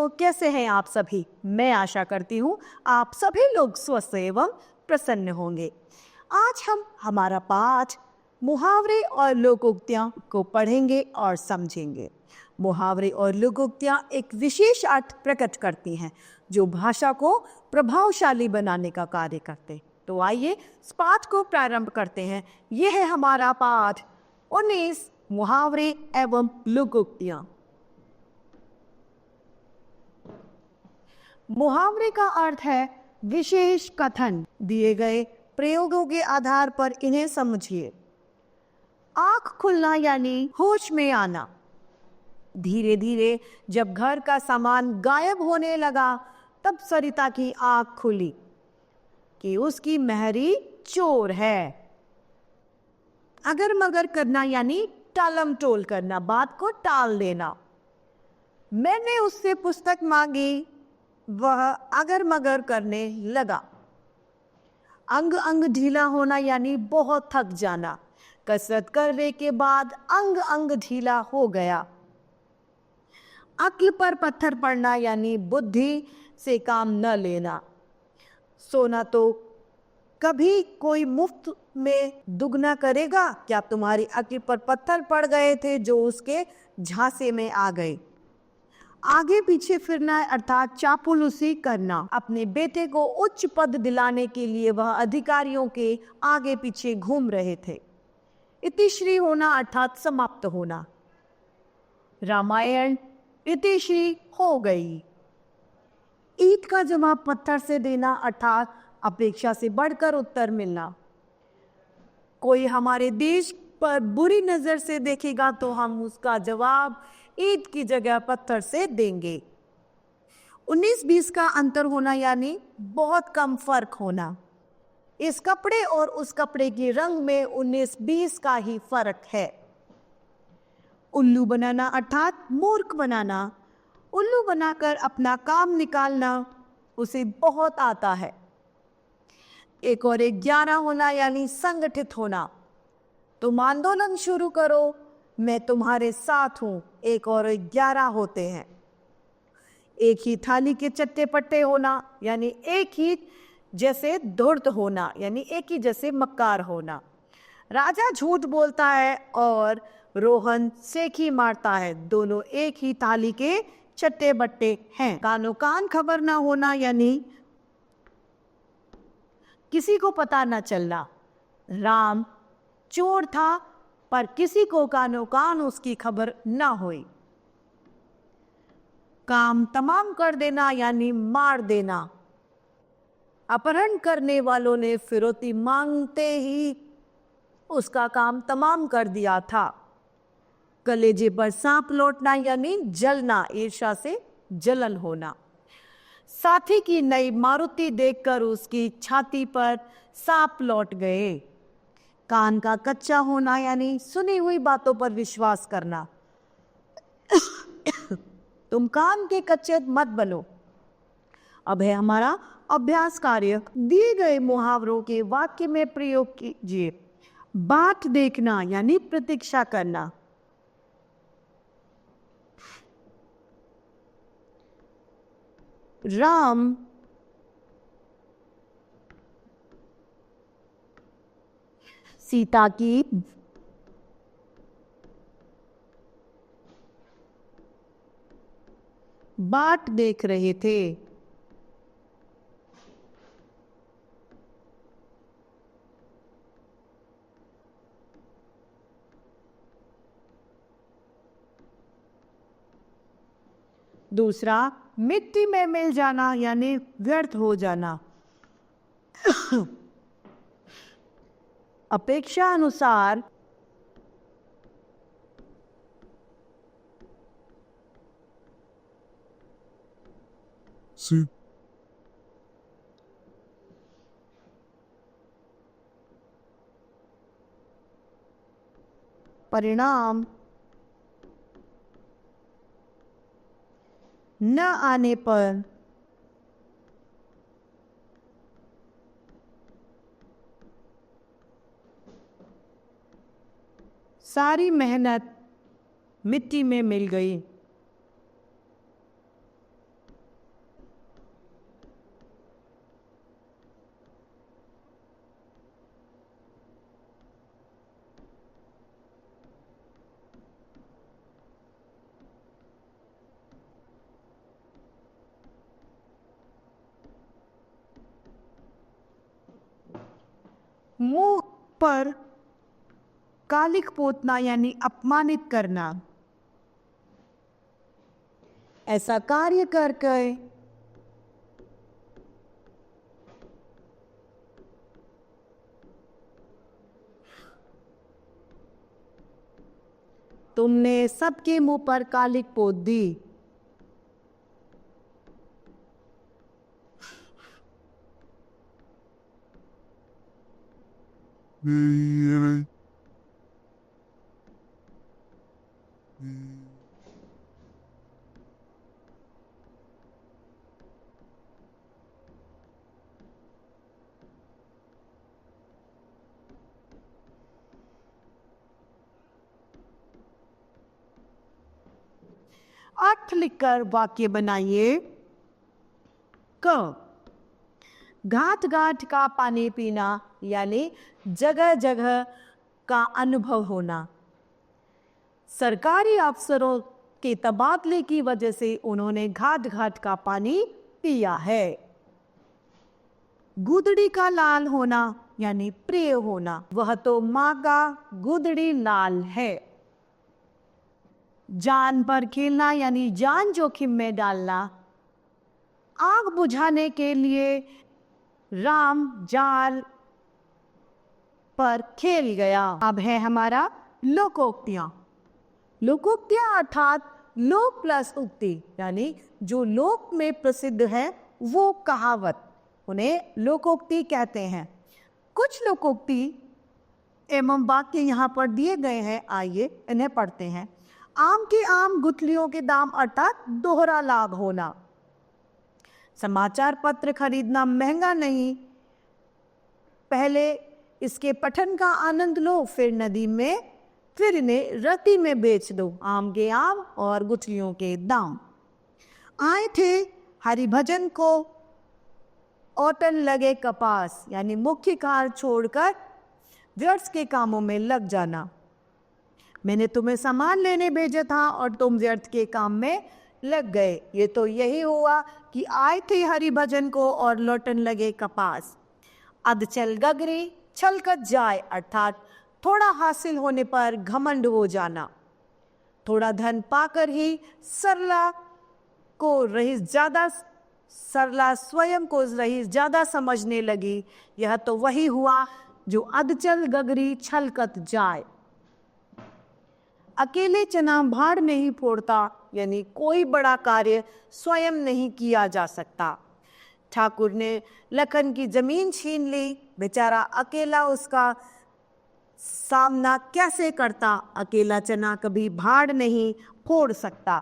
बच्चों, कैसे हैं आप सभी? मैं आशा करती हूँ आप सभी लोग स्वस्थ एवं प्रसन्न होंगे। आज हम हमारा पाठ मुहावरे और लोकोक्तियाँ को पढ़ेंगे और समझेंगे। मुहावरे और लोकोक्तियाँ एक विशेष अर्थ प्रकट करती हैं जो भाषा को प्रभावशाली बनाने का कार्य करते हैं। तो आइए इस पाठ को प्रारंभ करते हैं। यह है हमारा पाठ 19 मुहावरे एवं लोकोक्तियाँ। मुहावरे का अर्थ है विशेष कथन। दिए गए प्रयोगों के आधार पर इन्हें समझिए। आंख खुलना यानी होश में आना। धीरे धीरे जब घर का सामान गायब होने लगा तब सरिता की आंख खुली कि उसकी मेहरी चोर है। अगर मगर करना यानी टालम टोल करना, बात को टाल देना। मैंने उससे पुस्तक मांगी, वह अगर मगर करने लगा। अंग अंग ढीला होना यानी बहुत थक जाना। कसरत करने के बाद अंग अंग ढीला हो गया। अक्ल पर पत्थर पड़ना यानी बुद्धि से काम न लेना। सोना तो कभी कोई मुफ्त में दुगना करेगा? क्या तुम्हारी अक्ल पर पत्थर पड़ गए थे जो उसके झांसे में आ गए? आगे पीछे फिरना अर्थात चापलूसी करना। अपने बेटे को उच्च पद दिलाने के लिए वह अधिकारियों के आगे पीछे घूम रहे थे। इतिश्री होना अर्थात समाप्त होना। रामायण इतिश्री हो गई। ईंट का जवाब पत्थर से देना अर्थात अपेक्षा से बढ़कर उत्तर मिलना। कोई हमारे देश पर बुरी नजर से देखेगा तो हम उसका जवाब ईंट की जगह पत्थर से देंगे। 19-20 का अंतर होना यानी बहुत कम फर्क होना। इस कपड़े और उस कपड़े के रंग में 19-20 का ही फर्क है। उल्लू बनाना अर्थात मूर्ख बनाना। उल्लू बनाकर अपना काम निकालना उसे बहुत आता है। 1 और 1 11 होना यानी संगठित होना। तुम आंदोलन शुरू करो, मैं तुम्हारे साथ हूं। 1 और 1 11 होते हैं। एक ही थाली के चट्टे पट्टे होना यानी एक ही जैसे धूर्त होना यानी एक ही जैसे मक्कार होना। राजा झूठ बोलता है और रोहन सेखी मारता है, दोनों एक ही थाली के चट्टे बट्टे हैं। कानो कान खबर ना होना यानी किसी को पता न चलना। राम चोर था पर किसी को कानो कान उसकी खबर न हुई। काम तमाम कर देना यानी मार देना। अपहरण करने वालों ने फिरौती मांगते ही उसका काम तमाम कर दिया था। कलेजे पर सांप लौटना यानी जलना, ईर्ष्या से जलन होना। साथी की नई मारुति देखकर उसकी छाती पर सांप लौट गए। कान का कच्चा होना यानी सुनी हुई बातों पर विश्वास करना। तुम कान के कच्चे मत बनो। अब है हमारा अभ्यास कार्य। दिए गए मुहावरों के वाक्य में प्रयोग कीजिए। बाट देखना यानी प्रतीक्षा करना। राम सीता की बाट देख रहे थे। दूसरा, मिट्टी में मिल जाना यानी व्यर्थ हो जाना। अपेक्षा अनुसार परिणाम न आने पर सारी मेहनत मिट्टी में मिल गई। मुंह पर कालिक पोतना यानी अपमानित करना। ऐसा कार्य करके तुमने सबके मुंह पर कालिक पोत दी। अर्थ लिखकर वाक्य बनाइए। क, घाट घाट का पानी पीना यानी जगह जगह का अनुभव होना। सरकारी अफसरों के तबादले की वजह से उन्होंने घाट घाट का पानी पिया है। गुदड़ी का लाल होना यानी प्रिय होना, वह तो माँ का गुदड़ी लाल है। जान पर खेलना यानी जान जोखिम में डालना। आग बुझाने के लिए राम जाल पर खेल गया। अब है हमारा लोकोक्तियां। लोकोक्तियां अर्थात लोक प्लस उक्ति, यानी जो लोक में प्रसिद्ध है वो कहावत, उन्हें लोकोक्ति कहते हैं। कुछ लोकोक्ति एवं वाक्य यहाँ पर दिए गए हैं, आइए इन्हें पढ़ते हैं। आम के आम गुठलियों के दाम अर्थात दोहरा लाभ होना। समाचार पत्र खरीदना महंगा नहीं, पहले इसके पठन का आनंद लो, फिर नदी में, फिर इन्हें रत्ती में बेच दो। आम के आम और गुठलियों के दाम। आए थे हरिभजन को ओटन लगे कपास, यानी मुख्य कार्य छोड़कर व्यर्थ के कामों में लग जाना। मैंने तुम्हें सामान लेने भेजा था और तुम व्यर्थ के काम में लग गए। ये तो यही हुआ कि आए थे हरिभजन को और लौटन लगे कपास। अध चल गगरी छलकत जाए अर्थात थोड़ा हासिल होने पर घमंड हो जाना। थोड़ा धन पाकर ही सरला स्वयं को रईस ज्यादा समझने लगी। यह तो वही हुआ जो अधचल गगरी छलकत जाए। अकेले चना भाड़ नहीं फोड़ता, यानी कोई बड़ा कार्य स्वयं नहीं किया जा सकता। ठाकुर ने लखन की जमीन छीन ली, बेचारा अकेला उसका सामना कैसे करता। अकेला चना कभी भाड़ नहीं फोड़ सकता।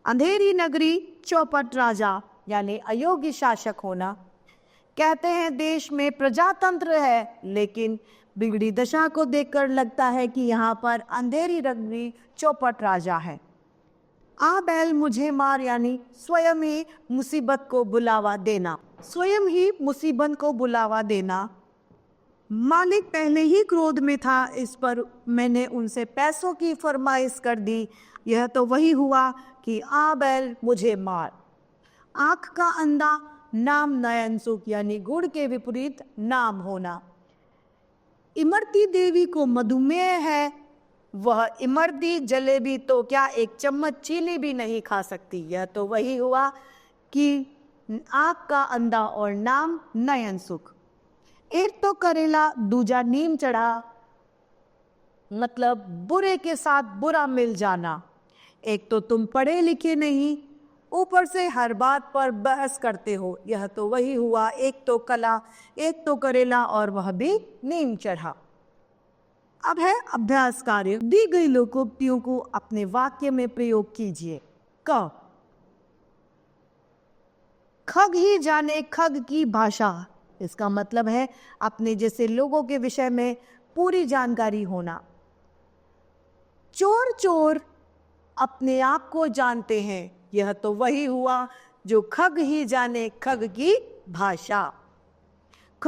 अंधेरी नगरी चौपट राजा, यानी अयोग्य शासक होना। कहते हैं देश में प्रजातंत्र है, लेकिन बिगड़ी दशा को देखकर लगता है कि यहाँ पर अंधेरी नगरी चौपट राजा है। आ बैल मुझे मार, यानी स्वयं ही मुसीबत को बुलावा देना। स्वयं ही मुसीबत को बुलावा देना। मालिक पहले ही क्रोध में था, इस पर मैंने उनसे पैसों की फरमाइश कर दी। यह तो वही हुआ कि आ बैल मुझे मार। आँख का अंधा नाम नयन सुख, यानी गुड़ के विपरीत नाम होना। इमरती देवी को मधुमेह है, वह इमरती जलेबी तो क्या एक चम्मच चीनी भी नहीं खा सकती। यह तो वही हुआ कि आँख का अंधा और नाम नयन सुख। एक तो करेला दूजा नीम चढ़ा, मतलब बुरे के साथ बुरा मिल जाना। एक तो तुम पढ़े लिखे नहीं, ऊपर से हर बात पर बहस करते हो। यह तो वही हुआ, एक तो कला, एक तो करेला और वह भी नीम चढ़ा। अब है अभ्यास कार्य। दी गई लोकोक्तियों को अपने वाक्य में प्रयोग कीजिए। क, खग ही जाने खग की भाषा। इसका मतलब है अपने जैसे लोगों के विषय में पूरी जानकारी होना। चोर चोर अपने आप को जानते हैं। यह तो वही हुआ जो खग ही जाने खग की भाषा। ख,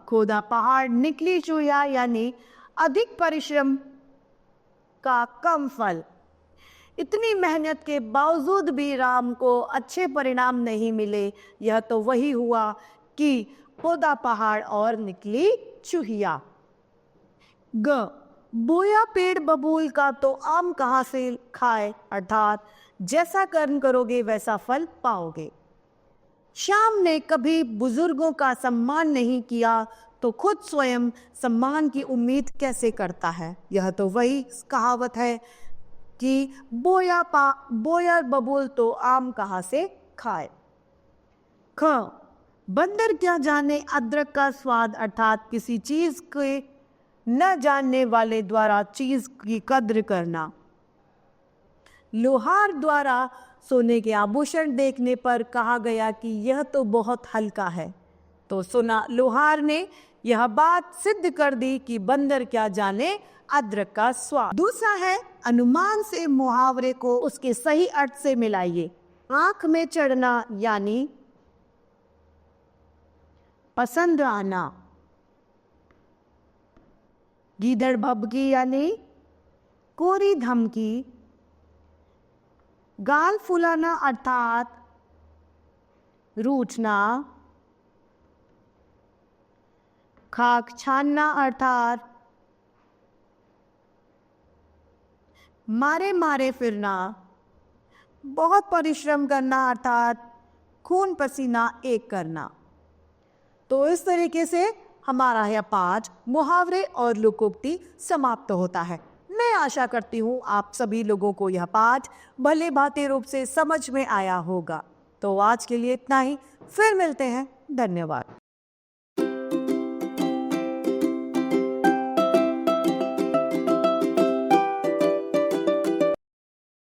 खोदा पहाड़ निकली चूया, यानी अधिक परिश्रम का कम फल। इतनी मेहनत के बावजूद भी राम को अच्छे परिणाम नहीं मिले। यह तो वही हुआ कि खोदा पहाड़ और निकली चूहिया। ग, बोया पेड़ बबूल का तो आम कहाँ से खाए, अर्थात जैसा कर्म करोगे वैसा फल पाओगे। श्याम ने कभी बुजुर्गों का सम्मान नहीं किया तो खुद स्वयं सम्मान की उम्मीद कैसे करता है। यह तो वही कहावत है कि बोया बबूल तो आम कहाँ से खाए। ख, बंदर क्या जाने अदरक का स्वाद, अर्थात किसी चीज के न जानने वाले द्वारा चीज की कद्र करना। लोहार द्वारा सोने के आभूषण देखने पर कहा गया कि यह तो बहुत हल्का है, तो सुना लोहार ने यह बात सिद्ध कर दी कि बंदर क्या जाने अदरक का स्वाद। दूसरा है, अनुमान से मुहावरे को उसके सही अर्थ से मिलाइए। आंख में चढ़ना यानी पसंद आना। गीदड़ भभकी यानी कोरी धमकी। गाल फुलाना अर्थात रूठना। खाक छानना अर्थात मारे मारे फिरना। बहुत परिश्रम करना अर्थात खून पसीना एक करना। तो इस तरीके से हमारा यह पाठ मुहावरे और लोकोक्ति समाप्त होता है। मैं आशा करती हूँ आप सभी लोगों को यह पाठ भले भांति रूप से समझ में आया होगा। तो आज के लिए इतना ही, फिर मिलते हैं। धन्यवाद।